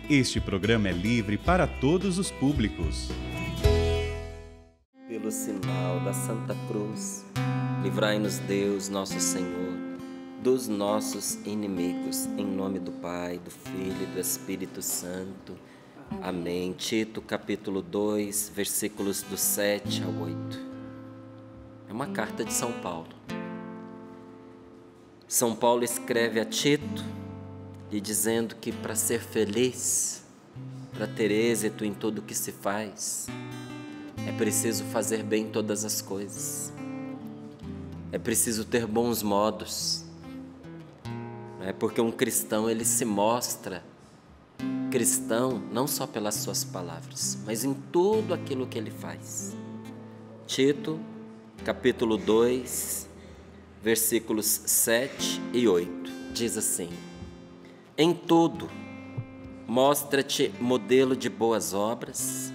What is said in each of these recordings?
Este programa é livre para todos os públicos. Pelo sinal da Santa Cruz, livrai-nos Deus, nosso Senhor, dos nossos inimigos. Em nome do Pai, do Filho e do Espírito Santo. Amém. Tito, capítulo 2, versículos do 7 ao 8. É uma carta de São Paulo. São Paulo escreve a Tito, lhe dizendo que para ser feliz, para ter êxito em tudo que se faz, é preciso fazer bem todas as coisas. É preciso ter bons modos. Porque um cristão, ele se mostra cristão não só pelas suas palavras, mas em tudo aquilo que ele faz. Tito, capítulo 2, versículos 7 e 8, diz assim: em tudo, mostra-te modelo de boas obras,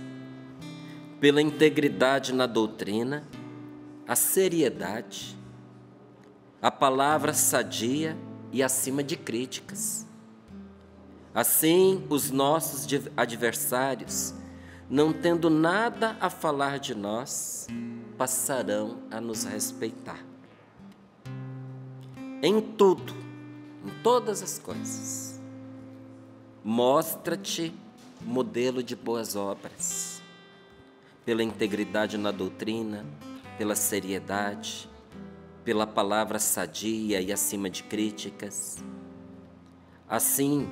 pela integridade na doutrina, a seriedade, a palavra sadia e acima de críticas. Assim, os nossos adversários, não tendo nada a falar de nós, passarão a nos respeitar. Em tudo, em todas as coisas, mostra-te modelo de boas obras, pela integridade na doutrina, pela seriedade, pela palavra sadia e acima de críticas. Assim,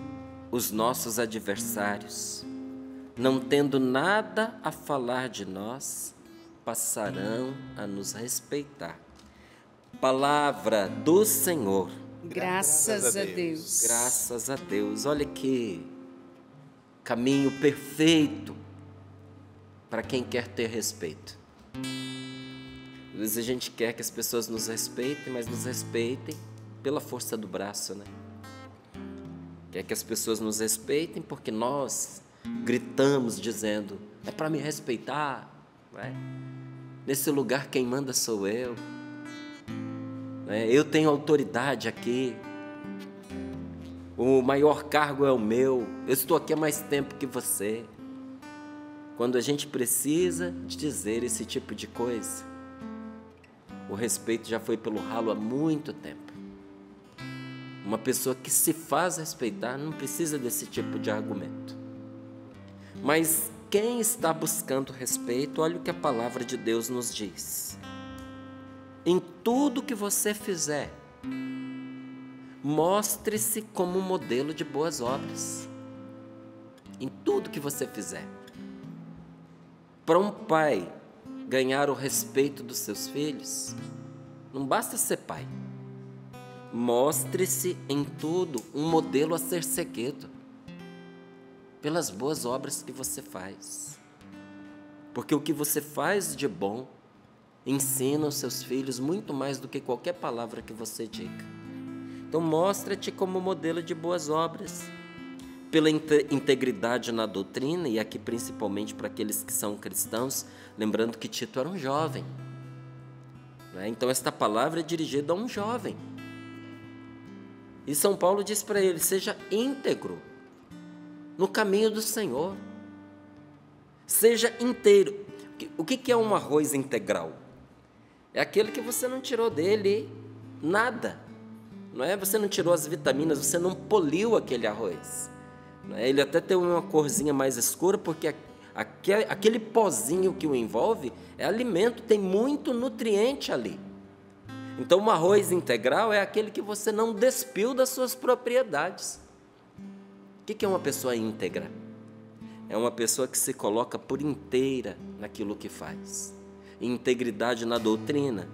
os nossos adversários, não tendo nada a falar de nós, passarão a nos respeitar. Palavra do Senhor. Graças a Deus. Graças a Deus. Olha que caminho perfeito para quem quer ter respeito. Às vezes a gente quer que as pessoas nos respeitem, mas nos respeitem pela força do braço, né? Quer que as pessoas nos respeitem porque nós gritamos dizendo: é para me respeitar, né? Nesse lugar quem manda sou eu. Eu tenho autoridade aqui, o maior cargo é o meu, eu estou aqui há mais tempo que você. Quando a gente precisa de dizer esse tipo de coisa, o respeito já foi pelo ralo há muito tempo. Uma pessoa que se faz respeitar não precisa desse tipo de argumento. Mas quem está buscando respeito, olha o que a palavra de Deus nos diz. Em tudo que você fizer, mostre-se como um modelo de boas obras. Em tudo que você fizer. Para um pai ganhar o respeito dos seus filhos, não basta ser pai. Mostre-se em tudo um modelo a ser seguido, pelas boas obras que você faz. Porque o que você faz de bom ensina os seus filhos muito mais do que qualquer palavra que você diga. Então mostra-te como modelo de boas obras, pela integridade na doutrina, e aqui principalmente para aqueles que são cristãos, lembrando que Tito era um jovem, né? Então esta palavra é dirigida a um jovem. E São Paulo diz para ele: seja íntegro no caminho do Senhor. Seja inteiro. O que é um arroz integral? É aquele que você não tirou dele nada, não é? Você não tirou as vitaminas, você não poliu aquele arroz, não é? Ele até tem uma corzinha mais escura, porque aquele pozinho que o envolve é alimento, tem muito nutriente ali. Então, um arroz integral é aquele que você não despiu das suas propriedades. O que é uma pessoa íntegra? É uma pessoa que se coloca por inteira naquilo que faz. Integridade na doutrina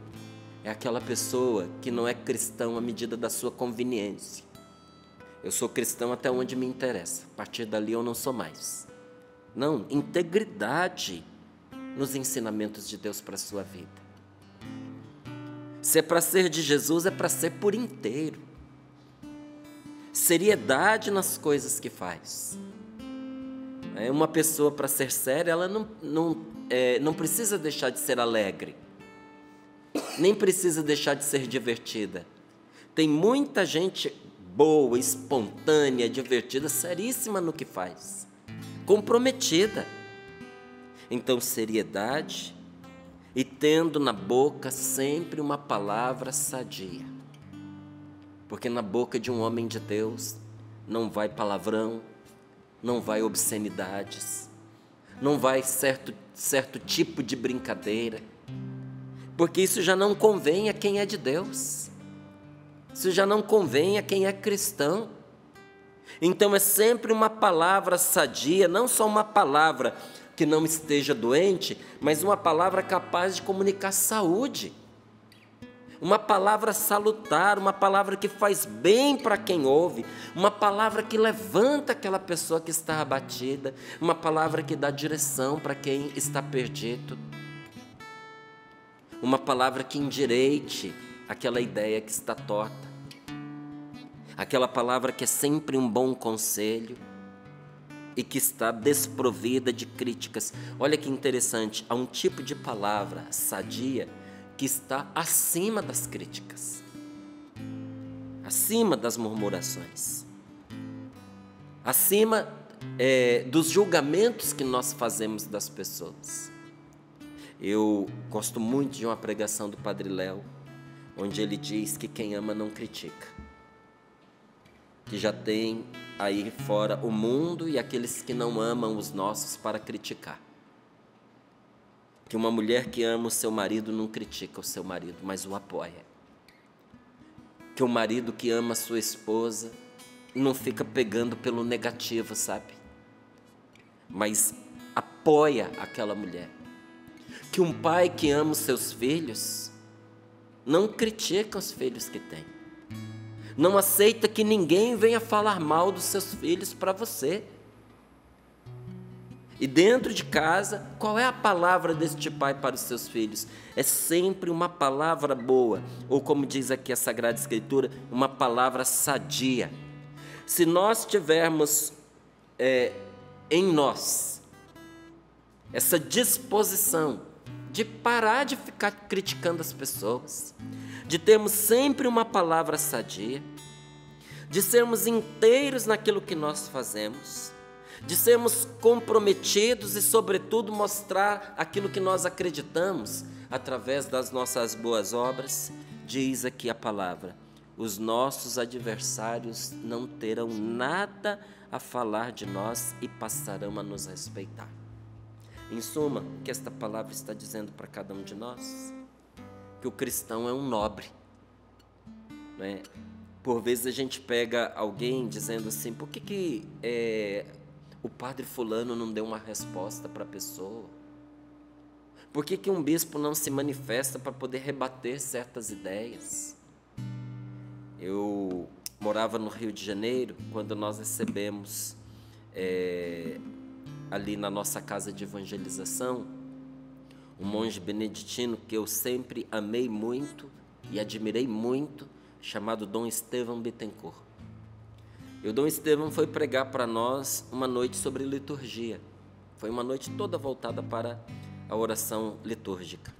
é aquela pessoa que não é cristão à medida da sua conveniência. Eu sou cristão até onde me interessa, a partir dali eu não sou mais. Não, integridade nos ensinamentos de Deus para a sua vida. Se é para ser de Jesus, é para ser por inteiro. Seriedade nas coisas que faz. Uma pessoa, para ser séria, ela não precisa deixar de ser alegre, nem precisa deixar de ser divertida. Tem muita gente boa, espontânea, divertida, seríssima no que faz, comprometida. Então, seriedade e tendo na boca sempre uma palavra sadia. Porque na boca de um homem de Deus não vai palavrão, não vai obscenidades, não vai certo tipo de brincadeira, porque isso já não convém a quem é de Deus, isso já não convém a quem é cristão. Então é sempre uma palavra sadia, não só uma palavra que não esteja doente, mas uma palavra capaz de comunicar saúde, uma palavra salutar, uma palavra que faz bem para quem ouve, uma palavra que levanta aquela pessoa que está abatida, uma palavra que dá direção para quem está perdido, uma palavra que endireite aquela ideia que está torta, aquela palavra que é sempre um bom conselho e que está desprovida de críticas. Olha que interessante, há um tipo de palavra sadia que está acima das críticas, acima das murmurações, acima dos julgamentos que nós fazemos das pessoas. Eu gosto muito de uma pregação do Padre Léo, onde ele diz que quem ama não critica, que já tem aí fora o mundo e aqueles que não amam os nossos para criticar. Que uma mulher que ama o seu marido não critica o seu marido, mas o apoia. Que o marido que ama a sua esposa não fica pegando pelo negativo, sabe? Mas apoia aquela mulher. Que um pai que ama os seus filhos não critica os filhos que tem. Não aceita que ninguém venha falar mal dos seus filhos para você. E dentro de casa, qual é a palavra deste pai para os seus filhos? É sempre uma palavra boa, ou como diz aqui a Sagrada Escritura, uma palavra sadia. Se nós tivermos em nós essa disposição de parar de ficar criticando as pessoas, de termos sempre uma palavra sadia, de sermos inteiros naquilo que nós fazemos, de sermos comprometidos e, sobretudo, mostrar aquilo que nós acreditamos através das nossas boas obras, diz aqui a palavra: os nossos adversários não terão nada a falar de nós e passarão a nos respeitar. Em suma, o que esta palavra está dizendo para cada um de nós? Que o cristão é um nobre, né? Por vezes a gente pega alguém dizendo assim: por que o padre fulano não deu uma resposta para a pessoa? Por que um bispo não se manifesta para poder rebater certas ideias? Eu morava no Rio de Janeiro quando nós recebemos ali na nossa casa de evangelização um monge beneditino que eu sempre amei muito e admirei muito, chamado Dom Estevão Bittencourt. E o Dom Estevão foi pregar para nós uma noite sobre liturgia. Foi uma noite toda voltada para a oração litúrgica.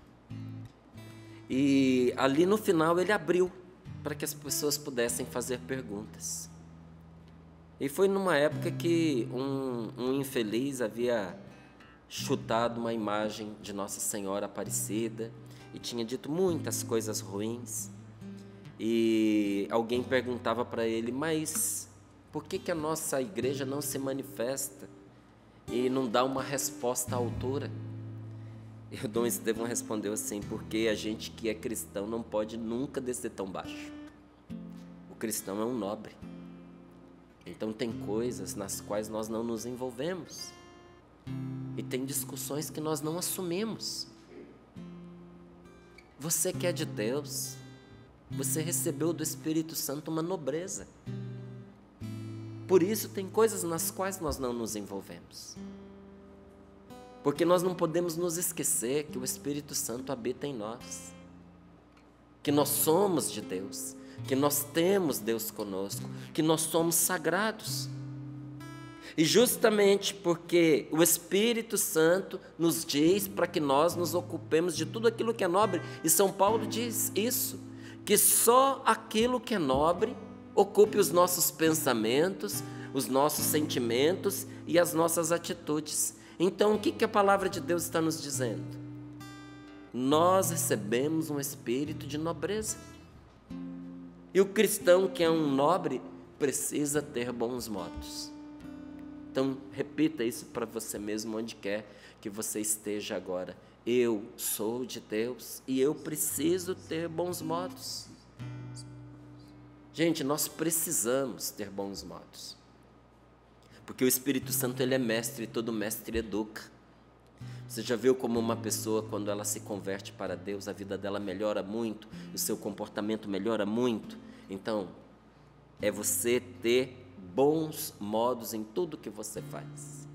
E ali no final ele abriu para que as pessoas pudessem fazer perguntas. E foi numa época que um infeliz havia chutado uma imagem de Nossa Senhora Aparecida e tinha dito muitas coisas ruins. E alguém perguntava para ele: mas por que a nossa igreja não se manifesta e não dá uma resposta à altura? E o Dom Estevão respondeu assim: porque a gente que é cristão não pode nunca descer tão baixo. O cristão é um nobre. Então tem coisas nas quais nós não nos envolvemos. E tem discussões que nós não assumimos. Você que é de Deus, você recebeu do Espírito Santo uma nobreza. Por isso tem coisas nas quais nós não nos envolvemos. Porque nós não podemos nos esquecer que o Espírito Santo habita em nós. Que nós somos de Deus. Que nós temos Deus conosco, que nós somos sagrados. E justamente porque o Espírito Santo nos diz para que nós nos ocupemos de tudo aquilo que é nobre, e São Paulo diz isso, que só aquilo que é nobre ocupe os nossos pensamentos, os nossos sentimentos e as nossas atitudes. Então, o que a palavra de Deus está nos dizendo? Nós recebemos um espírito de nobreza. E o cristão que é um nobre precisa ter bons modos. Então, repita isso para você mesmo, onde quer que você esteja agora. Eu sou de Deus e eu preciso ter bons modos. Gente, nós precisamos ter bons modos. Porque o Espírito Santo, ele é mestre e todo mestre educa. Você já viu como uma pessoa, quando ela se converte para Deus, a vida dela melhora muito, o seu comportamento melhora muito? Então, é você ter bons modos em tudo que você faz.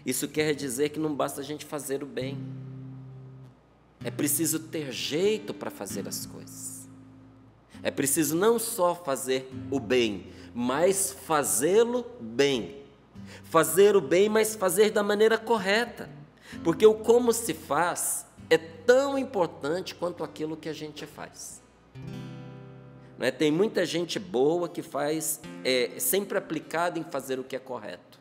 Isso quer dizer que não basta a gente fazer o bem. É preciso ter jeito para fazer as coisas. É preciso não só fazer o bem, mas fazê-lo bem. Fazer o bem, mas fazer da maneira correta. Porque o como se faz é tão importante quanto aquilo que a gente faz. Não é? Tem muita gente boa que faz, sempre aplicada em fazer o que é correto.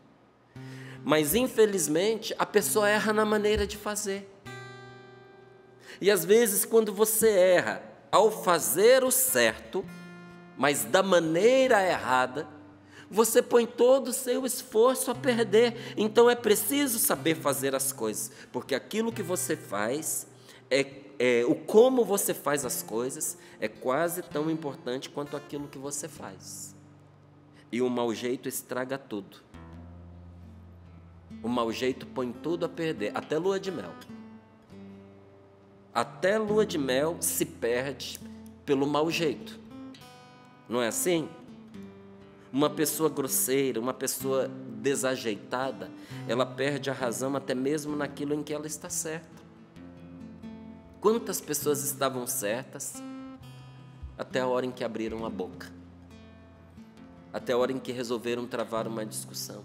Mas, infelizmente, a pessoa erra na maneira de fazer. E, às vezes, quando você erra ao fazer o certo, mas da maneira errada, você põe todo o seu esforço a perder. Então é preciso saber fazer as coisas, porque aquilo que você faz, o como você faz as coisas, é quase tão importante quanto aquilo que você faz. E o mau jeito estraga tudo. O mau jeito põe tudo a perder, até lua de mel. Até lua de mel se perde pelo mau jeito. Não é assim? Uma pessoa grosseira, uma pessoa desajeitada, ela perde a razão até mesmo naquilo em que ela está certa. Quantas pessoas estavam certas até a hora em que abriram a boca? Até a hora em que resolveram travar uma discussão?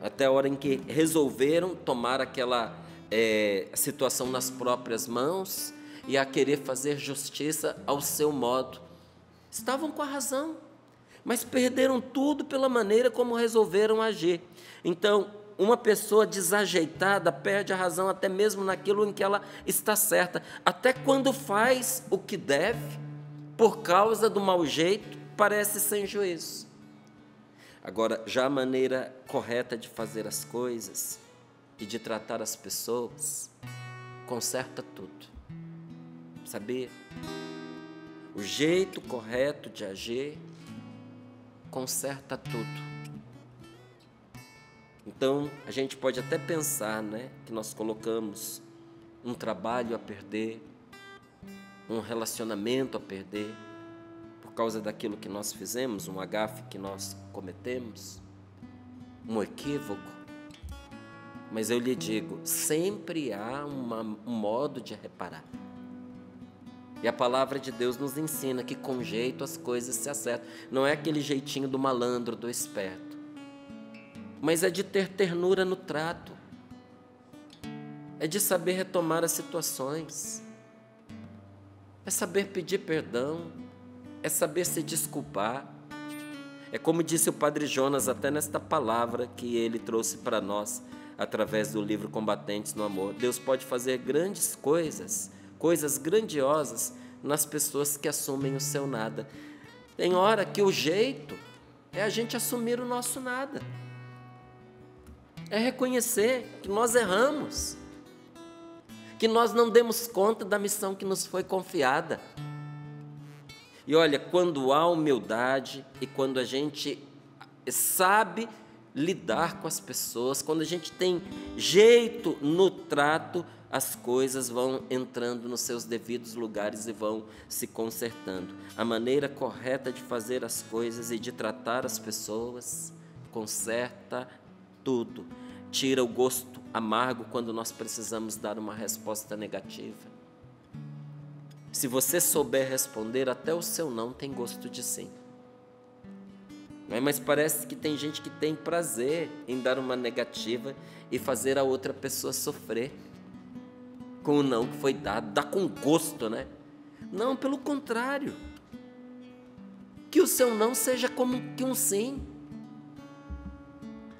Até a hora em que resolveram tomar aquela situação nas próprias mãos e a querer fazer justiça ao seu modo. Estavam com a razão, mas perderam tudo pela maneira como resolveram agir. Então, uma pessoa desajeitada perde a razão até mesmo naquilo em que ela está certa, até quando faz o que deve, por causa do mau jeito, parece sem juízo. Agora, já a maneira correta de fazer as coisas e de tratar as pessoas, conserta tudo. Sabia? O jeito correto de agir conserta tudo. Então, a gente pode até pensar, né, que nós colocamos um trabalho a perder, um relacionamento a perder, por causa daquilo que nós fizemos, um agafe que nós cometemos, um equívoco. Mas eu lhe digo, sempre há um modo de reparar. E a palavra de Deus nos ensina que com jeito as coisas se acertam. Não é aquele jeitinho do malandro, do esperto, mas é de ter ternura no trato, é de saber retomar as situações, é saber pedir perdão, é saber se desculpar. É como disse o Padre Jonas até nesta palavra que ele trouxe para nós, através do livro Combatentes no Amor. Deus pode fazer grandes coisas, coisas grandiosas nas pessoas que assumem o seu nada. Tem hora que o jeito é a gente assumir o nosso nada. É reconhecer que nós erramos, que nós não demos conta da missão que nos foi confiada. E olha, quando há humildade e quando a gente sabe lidar com as pessoas, quando a gente tem jeito no trato, as coisas vão entrando nos seus devidos lugares e vão se consertando. A maneira correta de fazer as coisas e de tratar as pessoas conserta tudo. Tira o gosto amargo quando nós precisamos dar uma resposta negativa. Se você souber responder, até o seu não tem gosto de sim. Não é? Mas parece que tem gente que tem prazer em dar uma negativa e fazer a outra pessoa sofrer com o não que foi dado. Dá com gosto, né? Não, pelo contrário. que o seu não seja como que um sim.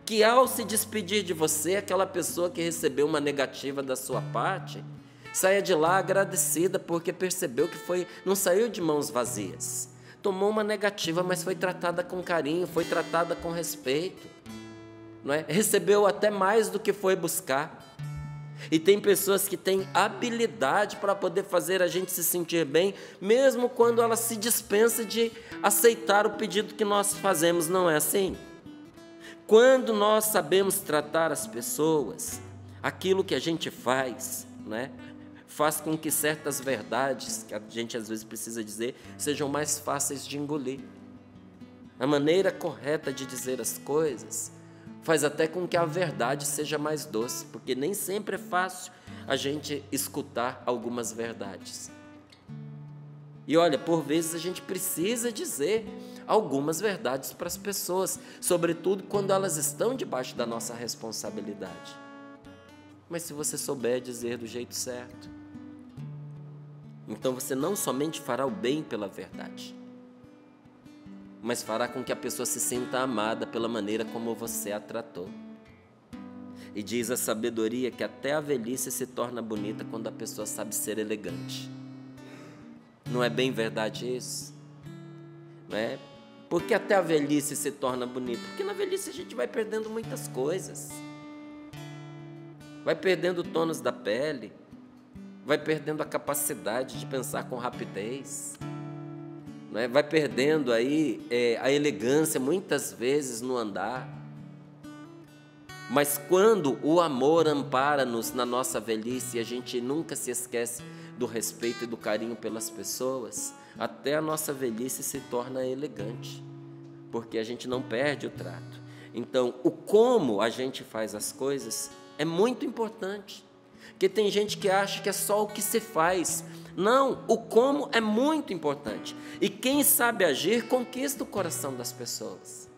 Que ao se despedir de você, aquela pessoa que recebeu uma negativa da sua parte, saia de lá agradecida porque percebeu que não saiu de mãos vazias. Tomou uma negativa, mas foi tratada com carinho, foi tratada com respeito. Não é? Recebeu até mais do que foi buscar. E tem pessoas que têm habilidade para poder fazer a gente se sentir bem, mesmo quando ela se dispensa de aceitar o pedido que nós fazemos, não é assim? Quando nós sabemos tratar as pessoas, aquilo que a gente faz, né, faz com que certas verdades, que a gente às vezes precisa dizer, sejam mais fáceis de engolir. A maneira correta de dizer as coisas faz até com que a verdade seja mais doce, porque nem sempre é fácil a gente escutar algumas verdades. E olha, por vezes a gente precisa dizer algumas verdades para as pessoas, sobretudo quando elas estão debaixo da nossa responsabilidade. Mas se você souber dizer do jeito certo, então você não somente fará o bem pela verdade, mas fará com que a pessoa se sinta amada pela maneira como você a tratou. E diz a sabedoria que até a velhice se torna bonita quando a pessoa sabe ser elegante. Não é bem verdade isso? Não é? Por que até a velhice se torna bonita? Porque na velhice a gente vai perdendo muitas coisas. Vai perdendo tônus da pele, vai perdendo a capacidade de pensar com rapidez, não é? Vai perdendo aí a elegância muitas vezes no andar. Mas quando o amor ampara-nos na nossa velhice e a gente nunca se esquece do respeito e do carinho pelas pessoas, até a nossa velhice se torna elegante, porque a gente não perde o trato. Então, o como a gente faz as coisas é muito importante, porque tem gente que acha que é só o que se faz. Não, o como é muito importante. E quem sabe agir conquista o coração das pessoas.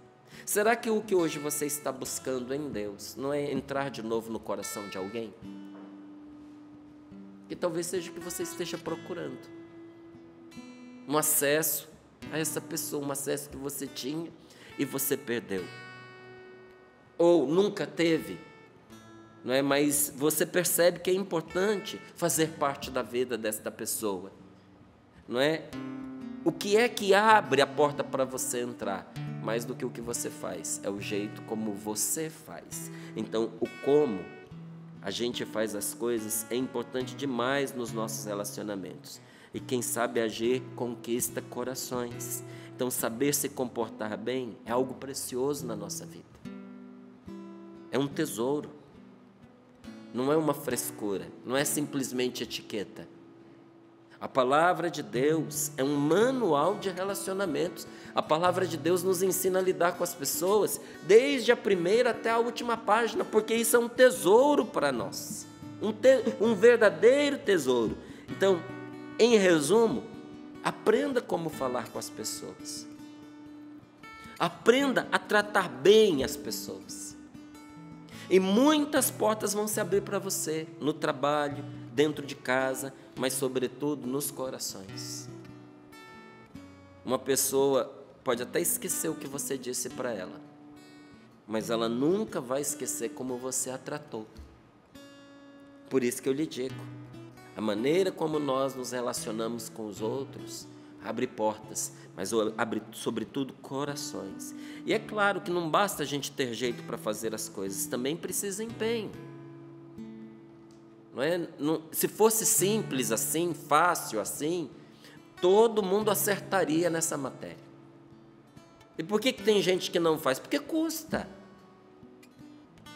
Será que o que hoje você está buscando em Deus não é entrar de novo no coração de alguém? Que talvez seja o que você esteja procurando. Um acesso a essa pessoa, um acesso que você tinha e você perdeu. Ou nunca teve, não é? Mas você percebe que é importante fazer parte da vida desta pessoa, não é? O que é que abre a porta para você entrar? Mais do que o que você faz, é o jeito como você faz. Então, o como a gente faz as coisas é importante demais nos nossos relacionamentos. E quem sabe agir conquista corações. Então, saber se comportar bem é algo precioso na nossa vida. É um tesouro. Não é uma frescura, não é simplesmente etiqueta. A palavra de Deus é um manual de relacionamentos. A palavra de Deus nos ensina a lidar com as pessoas, desde a primeira até a última página, porque isso é um tesouro para nós, um verdadeiro tesouro. Então, em resumo, aprenda como falar com as pessoas. Aprenda a tratar bem as pessoas. E muitas portas vão se abrir para você, no trabalho, dentro de casa, mas sobretudo nos corações. Uma pessoa pode até esquecer o que você disse para ela, mas ela nunca vai esquecer como você a tratou. Por isso que eu lhe digo, a maneira como nós nos relacionamos com os outros abre portas, mas abre sobretudo corações. E é claro que não basta a gente ter jeito para fazer as coisas, também precisa empenho. Não é? Se fosse simples assim, fácil assim, todo mundo acertaria nessa matéria. E por que tem gente que não faz? Porque custa.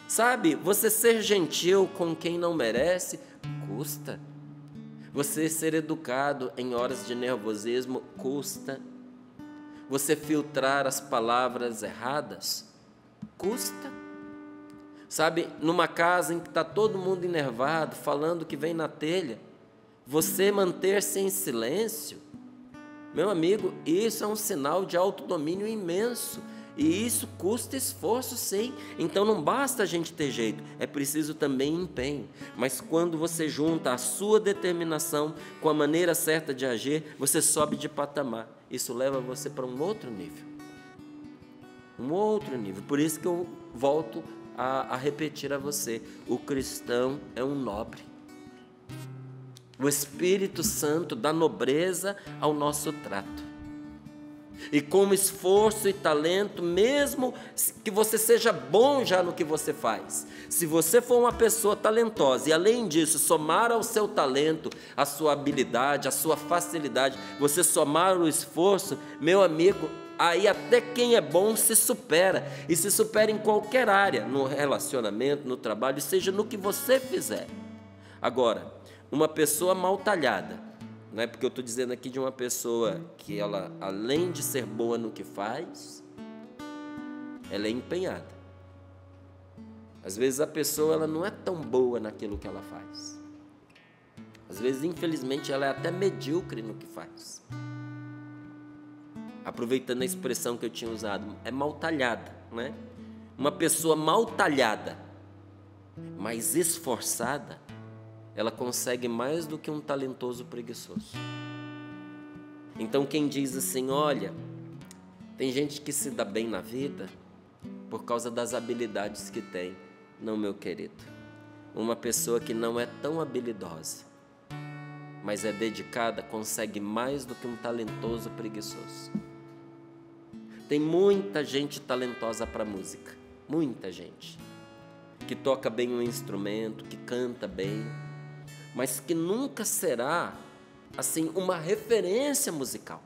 Sabe, você ser gentil com quem não merece, custa. Você ser educado em horas de nervosismo, custa. Você filtrar as palavras erradas, custa. Sabe, numa casa em que está todo mundo enervado, falando que vem na telha, você manter-se em silêncio, meu amigo, isso é um sinal de autodomínio imenso. E isso custa esforço, sim. Então não basta a gente ter jeito, é preciso também empenho. Mas quando você junta a sua determinação com a maneira certa de agir, você sobe de patamar. Isso leva você para um outro nível. Um outro nível. Por isso que eu volto a repetir a você: o cristão é um nobre. O Espírito Santo dá nobreza ao nosso trato. E com esforço e talento, mesmo que você seja bom já no que você faz, se você for uma pessoa talentosa e além disso somar ao seu talento, a sua habilidade, a sua facilidade, você somar o esforço, meu amigo, aí até quem é bom se supera, e se supera em qualquer área, no relacionamento, no trabalho, seja no que você fizer. Agora, uma pessoa mal talhada, não é porque eu estou dizendo aqui de uma pessoa que ela, além de ser boa no que faz, ela é empenhada. Às vezes a pessoa ela não é tão boa naquilo que ela faz. Às vezes, infelizmente, ela é até medíocre no que faz. Aproveitando a expressão que eu tinha usado, é mal talhada, né? Uma pessoa mal talhada, mas esforçada, ela consegue mais do que um talentoso preguiçoso. Então quem diz assim, olha, tem gente que se dá bem na vida por causa das habilidades que tem. Não, meu querido. Uma pessoa que não é tão habilidosa, mas é dedicada, consegue mais do que um talentoso preguiçoso. Tem muita gente talentosa para música, muita gente, que toca bem um instrumento, que canta bem, mas que nunca será, assim, uma referência musical.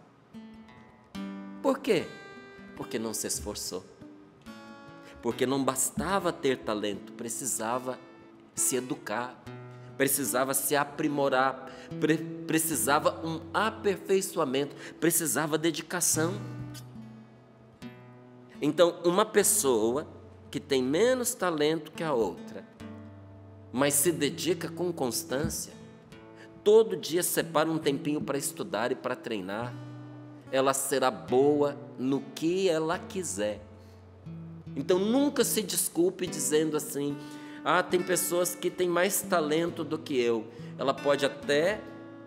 Por quê? Porque não se esforçou. Porque não bastava ter talento, precisava se educar, precisava se aprimorar, precisava um aperfeiçoamento, precisava dedicação. Então, uma pessoa que tem menos talento que a outra, mas se dedica com constância, todo dia separa um tempinho para estudar e para treinar, ela será boa no que ela quiser. Então nunca se desculpe dizendo assim, tem pessoas que têm mais talento do que eu. Ela pode até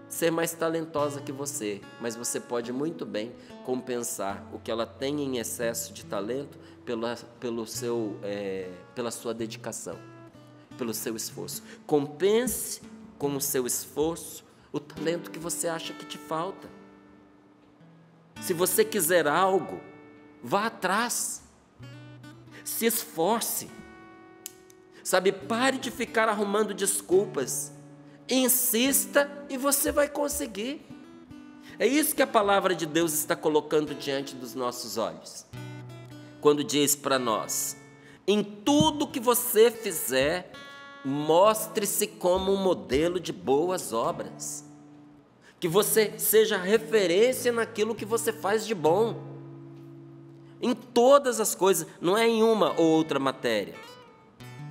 ser mais talentosa que você, mas você pode muito bem compensar o que ela tem em excesso de talento pela sua dedicação, pelo seu esforço. Compense com o seu esforço o talento que você acha que te falta. Se você quiser algo, vá atrás, se esforce, sabe, pare de ficar arrumando desculpas, insista e você vai conseguir. É isso que a palavra de Deus está colocando diante dos nossos olhos, quando diz para nós, em tudo que você fizer, mostre-se como um modelo de boas obras, que você seja referência naquilo que você faz de bom, em todas as coisas, não é em uma ou outra matéria.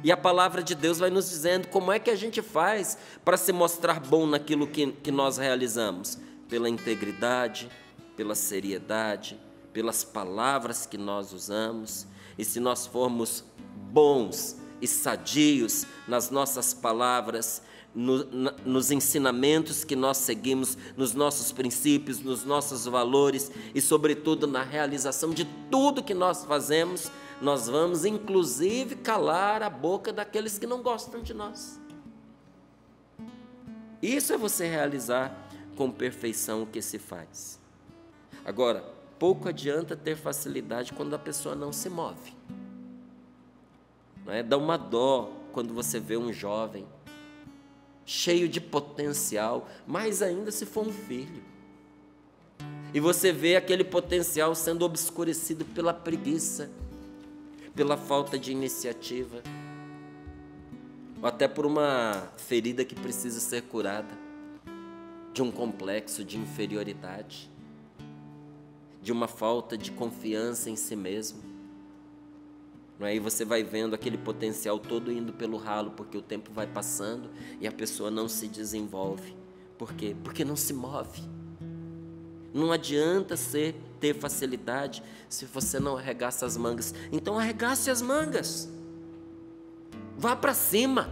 E a palavra de Deus vai nos dizendo como é que a gente faz para se mostrar bom naquilo que nós realizamos, pela integridade, pela seriedade, pelas palavras que nós usamos. E se nós formos bons e sadios nas nossas palavras, nos ensinamentos que nós seguimos, nos nossos princípios, nos nossos valores e, sobretudo, na realização de tudo que nós fazemos, nós vamos, inclusive, calar a boca daqueles que não gostam de nós. Isso é você realizar com perfeição o que se faz. Agora, pouco adianta ter facilidade quando a pessoa não se move. Não é? Dá uma dó quando você vê um jovem cheio de potencial, mais ainda se for um filho. E você vê aquele potencial sendo obscurecido pela preguiça, pela falta de iniciativa, ou até por uma ferida que precisa ser curada, de um complexo de inferioridade, de uma falta de confiança em si mesmo. Aí você vai vendo aquele potencial todo indo pelo ralo, porque o tempo vai passando e a pessoa não se desenvolve. Por quê? Porque não se move. Não adianta ser ter facilidade se você não arregaça as mangas. Então arregace as mangas. Vá para cima.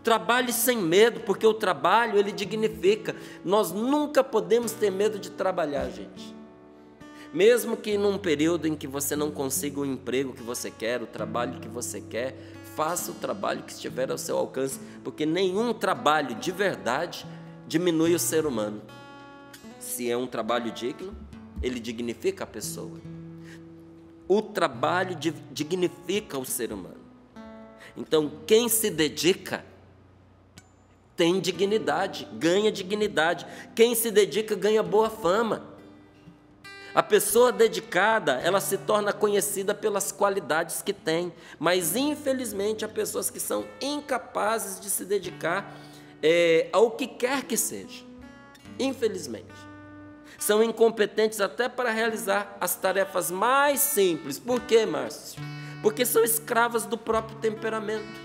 Trabalhe sem medo, porque o trabalho, ele dignifica. Nós nunca podemos ter medo de trabalhar, gente. Mesmo que num período em que você não consiga o emprego que você quer, o trabalho que você quer, faça o trabalho que estiver ao seu alcance, porque nenhum trabalho de verdade diminui o ser humano. Se é um trabalho digno, ele dignifica a pessoa. O trabalho dignifica o ser humano. Então, quem se dedica tem dignidade, ganha dignidade. Quem se dedica ganha boa fama. A pessoa dedicada, ela se torna conhecida pelas qualidades que tem, mas infelizmente há pessoas que são incapazes de se dedicar ao que quer que seja. Infelizmente. São incompetentes até para realizar as tarefas mais simples. Por quê, Márcio? Porque são escravas do próprio temperamento.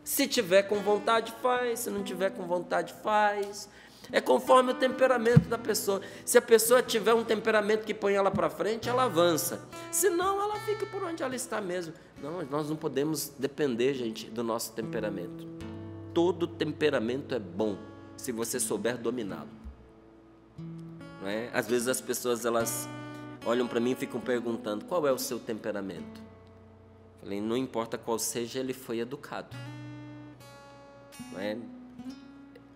Se tiver com vontade, faz. Se não tiver com vontade, faz. É conforme o temperamento da pessoa. Se a pessoa tiver um temperamento que põe ela para frente, ela avança. Se não, ela fica por onde ela está mesmo. Não, nós não podemos depender, gente, do nosso temperamento. Todo temperamento é bom, se você souber dominá-lo. Não é? Às vezes as pessoas, elas olham para mim e ficam perguntando, qual é o seu temperamento? Eu falei, não importa qual seja, ele foi educado. Não é?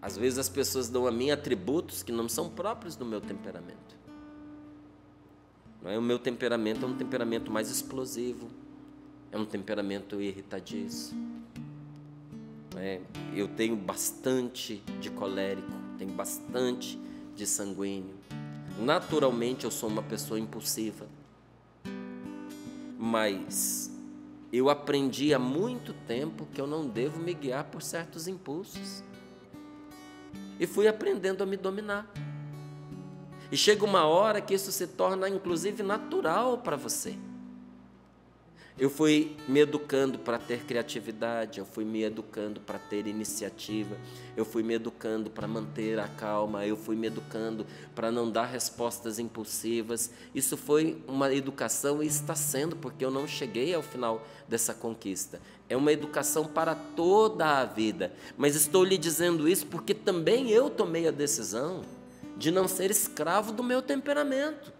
Às vezes as pessoas dão a mim atributos que não são próprios do meu temperamento. Não é? O meu temperamento é um temperamento mais explosivo, é um temperamento irritadiço. Não é? Eu tenho bastante de colérico, tenho bastante de sanguíneo. Naturalmente eu sou uma pessoa impulsiva, mas eu aprendi há muito tempo que eu não devo me guiar por certos impulsos. E fui aprendendo a me dominar. E chega uma hora que isso se torna, inclusive, natural para você. Eu fui me educando para ter criatividade, eu fui me educando para ter iniciativa, eu fui me educando para manter a calma, eu fui me educando para não dar respostas impulsivas. Isso foi uma educação e está sendo, porque eu não cheguei ao final dessa conquista. É uma educação para toda a vida, mas estou lhe dizendo isso porque também eu tomei a decisão de não ser escravo do meu temperamento.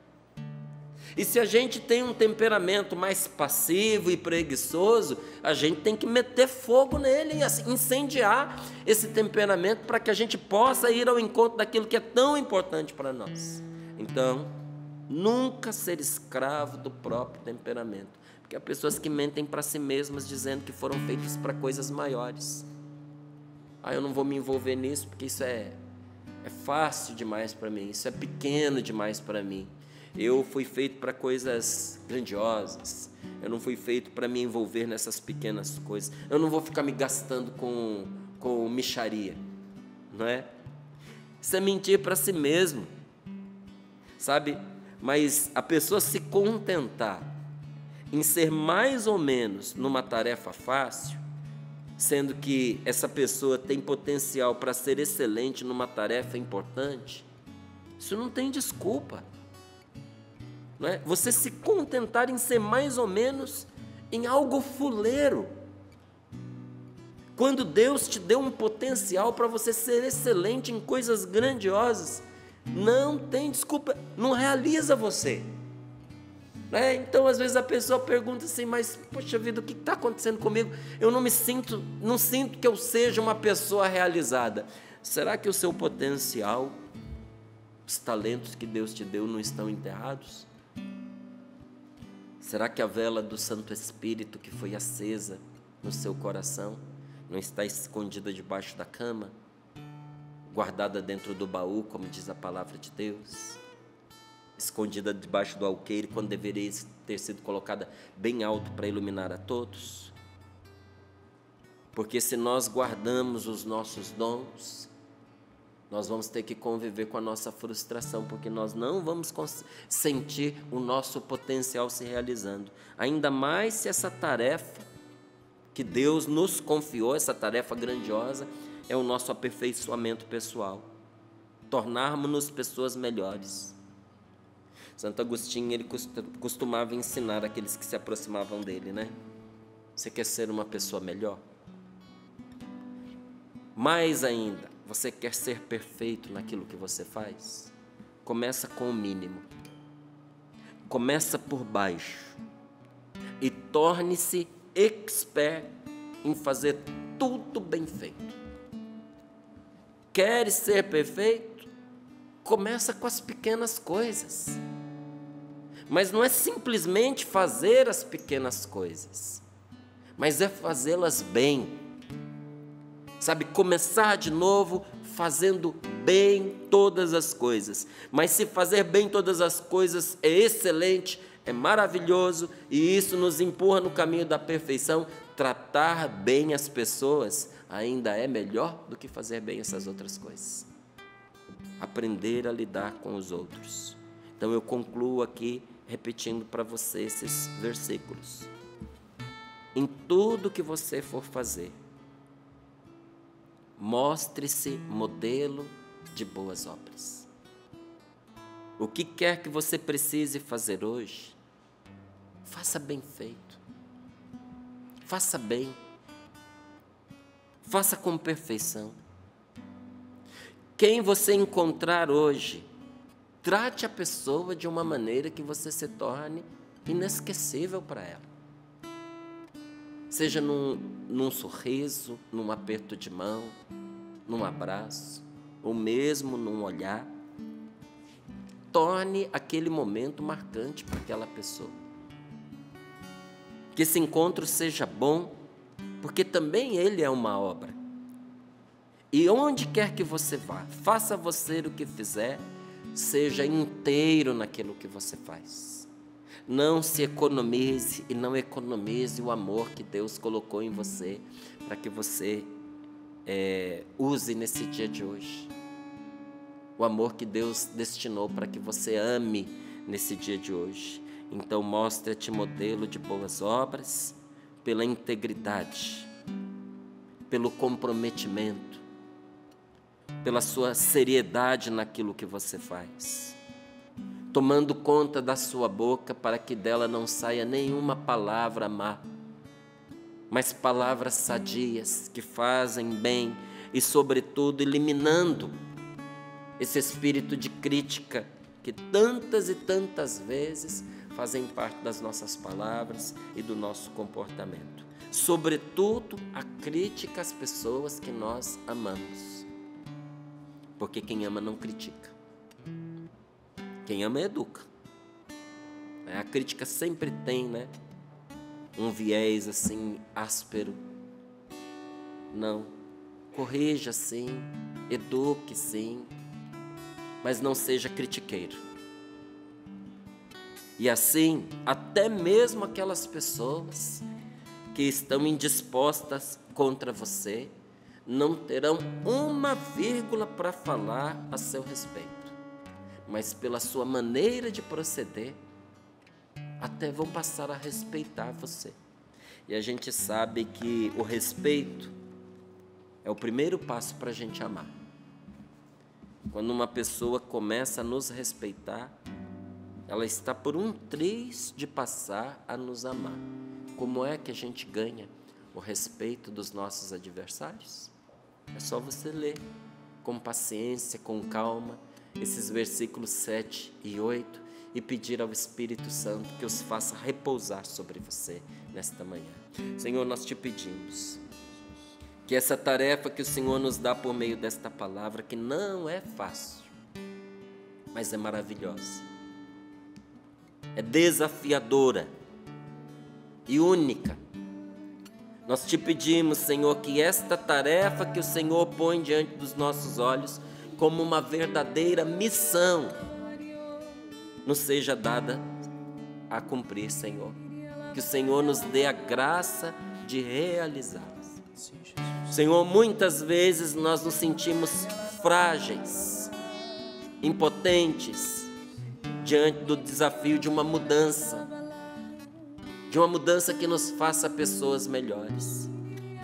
E se a gente tem um temperamento mais passivo e preguiçoso, a gente tem que meter fogo nele e incendiar esse temperamento para que a gente possa ir ao encontro daquilo que é tão importante para nós. Então, nunca ser escravo do próprio temperamento, porque há pessoas que mentem para si mesmas dizendo que foram feitas para coisas maiores. Eu não vou me envolver nisso porque isso é fácil demais para mim, isso é pequeno demais para mim. Eu fui feito para coisas grandiosas. Eu não fui feito para me envolver nessas pequenas coisas. Eu não vou ficar me gastando com mixaria, não é? Isso é mentir para si mesmo, sabe? Mas a pessoa se contentar em ser mais ou menos numa tarefa fácil, sendo que essa pessoa tem potencial para ser excelente numa tarefa importante, isso não tem desculpa. Não é? Você se contentar em ser mais ou menos em algo fuleiro, quando Deus te deu um potencial para você ser excelente em coisas grandiosas, não tem desculpa, não realiza você. Não é? Então às vezes a pessoa pergunta assim, mas poxa vida, o que está acontecendo comigo? Eu não sinto que eu seja uma pessoa realizada. Será que o seu potencial, os talentos que Deus te deu não estão enterrados? Será que a vela do Santo Espírito que foi acesa no seu coração não está escondida debaixo da cama, guardada dentro do baú, como diz a palavra de Deus, escondida debaixo do alqueire, quando deveria ter sido colocada bem alto para iluminar a todos? Porque se nós guardamos os nossos dons, nós vamos ter que conviver com a nossa frustração, porque nós não vamos sentir o nosso potencial se realizando. Ainda mais se essa tarefa que Deus nos confiou, essa tarefa grandiosa, é o nosso aperfeiçoamento pessoal. Tornarmos-nos pessoas melhores. Santo Agostinho, ele costumava ensinar aqueles que se aproximavam dele, né? Você quer ser uma pessoa melhor? Mais ainda, você quer ser perfeito naquilo que você faz? Começa com o mínimo. Começa por baixo. E torne-se expert em fazer tudo bem feito. Queres ser perfeito? Começa com as pequenas coisas. Mas não é simplesmente fazer as pequenas coisas, mas é fazê-las bem. Sabe, começar de novo fazendo bem todas as coisas. Mas se fazer bem todas as coisas é excelente, é maravilhoso, e isso nos empurra no caminho da perfeição, tratar bem as pessoas ainda é melhor do que fazer bem essas outras coisas. Aprender a lidar com os outros. Então eu concluo aqui repetindo para você esses versículos. Em tudo que você for fazer, mostre-se modelo de boas obras. O que quer que você precise fazer hoje, faça bem feito. Faça bem. Faça com perfeição. Quem você encontrar hoje, trate a pessoa de uma maneira que você se torne inesquecível para ela. Seja num sorriso, num aperto de mão, num abraço, ou mesmo num olhar. Torne aquele momento marcante para aquela pessoa. Que esse encontro seja bom, porque também ele é uma obra. E onde quer que você vá, faça você o que fizer, seja inteiro naquilo que você faz. Não se economize e não economize o amor que Deus colocou em você para que você use nesse dia de hoje. O amor que Deus destinou para que você ame nesse dia de hoje. Então mostra-te modelo de boas obras, pela integridade, pelo comprometimento, pela sua seriedade naquilo que você faz, tomando conta da sua boca para que dela não saia nenhuma palavra má, mas palavras sadias que fazem bem e, sobretudo, eliminando esse espírito de crítica que tantas e tantas vezes fazem parte das nossas palavras e do nosso comportamento. Sobretudo, a crítica às pessoas que nós amamos. Porque quem ama não critica. Quem ama educa. A crítica sempre tem, né, um viés assim áspero. Não. Corrija sim, eduque sim, mas não seja critiqueiro. E assim, até mesmo aquelas pessoas que estão indispostas contra você, não terão uma vírgula para falar a seu respeito, mas pela sua maneira de proceder, até vão passar a respeitar você. E a gente sabe que o respeito é o primeiro passo para a gente amar. Quando uma pessoa começa a nos respeitar, ela está por um triz de passar a nos amar. Como é que a gente ganha o respeito dos nossos adversários? É só você ler com paciência, com calma, esses versículos 7 e 8 e pedir ao Espírito Santo que os faça repousar sobre você nesta manhã. Senhor, nós te pedimos que essa tarefa que o Senhor nos dá por meio desta palavra, que não é fácil, mas é maravilhosa, é desafiadora e única. Nós te pedimos, Senhor, que esta tarefa que o Senhor põe diante dos nossos olhos como uma verdadeira missão nos seja dada a cumprir, Senhor. Que o Senhor nos dê a graça de realizá-la. Senhor, muitas vezes nós nos sentimos frágeis, impotentes, diante do desafio de uma mudança que nos faça pessoas melhores.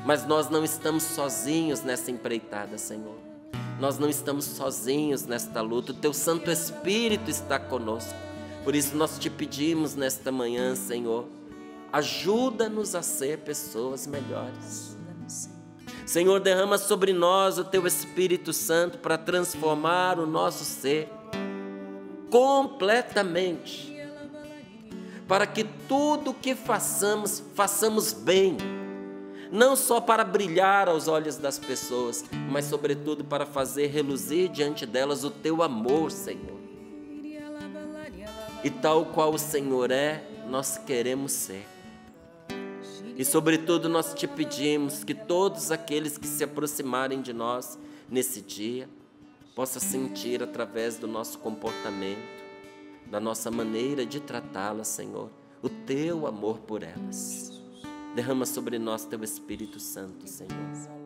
Mas nós não estamos sozinhos nessa empreitada, Senhor. Nós não estamos sozinhos nesta luta. O Teu Santo Espírito está conosco Por isso nós te pedimos nesta manhã, Senhor, ajuda-nos a ser pessoas melhores. Senhor, derrama sobre nós o Teu Espírito Santo para transformar o nosso ser completamente, para que tudo que façamos, façamos bem, não só para brilhar aos olhos das pessoas, mas sobretudo para fazer reluzir diante delas o Teu amor, Senhor. E tal qual o Senhor é, nós queremos ser. E sobretudo nós te pedimos que todos aqueles que se aproximarem de nós nesse dia, possam sentir através do nosso comportamento, da nossa maneira de tratá-las, Senhor, o Teu amor por elas. Derrama sobre nós Teu Espírito Santo, Senhor.